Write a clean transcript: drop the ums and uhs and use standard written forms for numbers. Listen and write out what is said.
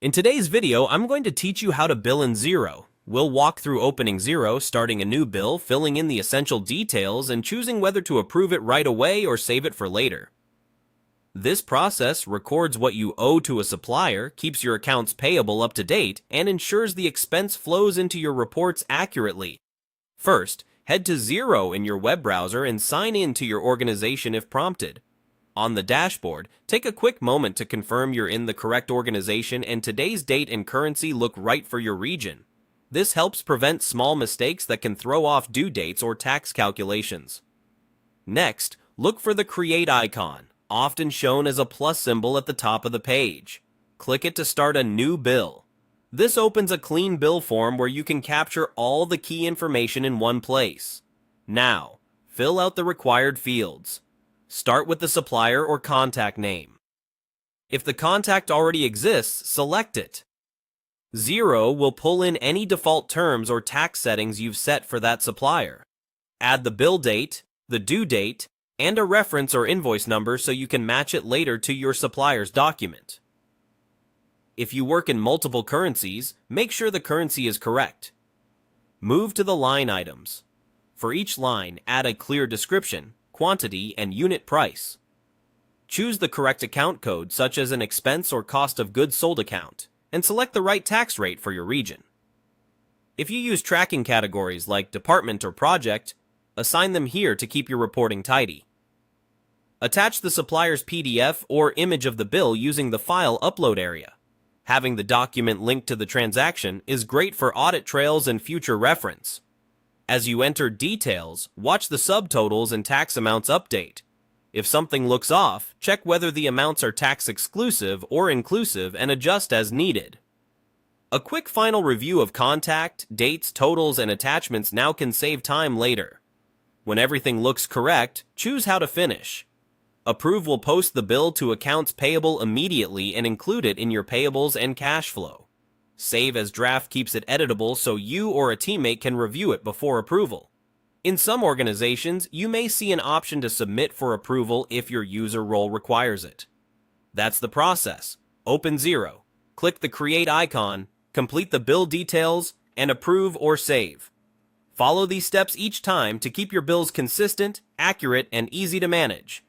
In today's video, I'm going to teach you how to bill in Xero. We'll walk through opening Xero, starting a new bill, filling in the essential details, and choosing whether to approve it right away or save it for later. This process records what you owe to a supplier, keeps your accounts payable up to date, and ensures the expense flows into your reports accurately. First, head to Xero in your web browser and sign in to your organization if prompted. On the dashboard, take a quick moment to confirm you're in the correct organization and today's date and currency look right for your region. This helps prevent small mistakes that can throw off due dates or tax calculations. Next, look for the Create icon, often shown as a plus symbol at the top of the page. Click it to start a new bill. This opens a clean bill form where you can capture all the key information in one place. Now, fill out the required fields. Start with the supplier or contact name. If the contact already exists, select it. Xero will pull in any default terms or tax settings you've set for that supplier. Add the bill date, the due date, and a reference or invoice number so you can match it later to your supplier's document. If you work in multiple currencies, make sure the currency is correct. Move to the line items. For each line, add a clear description, quantity, and unit price. Choose the correct account code, such as an expense or cost of goods sold account, and select the right tax rate for your region. If you use tracking categories like department or project, assign them here to keep your reporting tidy. Attach the supplier's PDF or image of the bill using the File Upload area. Having the document linked to the transaction is great for audit trails and future reference. As you enter details, watch the subtotals and tax amounts update. If something looks off, check whether the amounts are tax exclusive or inclusive and adjust as needed. A quick final review of contact, dates, totals, and attachments now can save time later. When everything looks correct, choose how to finish. Approve will post the bill to accounts payable immediately and include it in your payables and cash flow. Save as draft keeps it editable so you or a teammate can review it before approval. In some organizations, you may see an option to submit for approval if your user role requires it. That's the process. Open Xero, click the Create icon, complete the bill details, and approve or save. Follow these steps each time to keep your bills consistent, accurate, and easy to manage.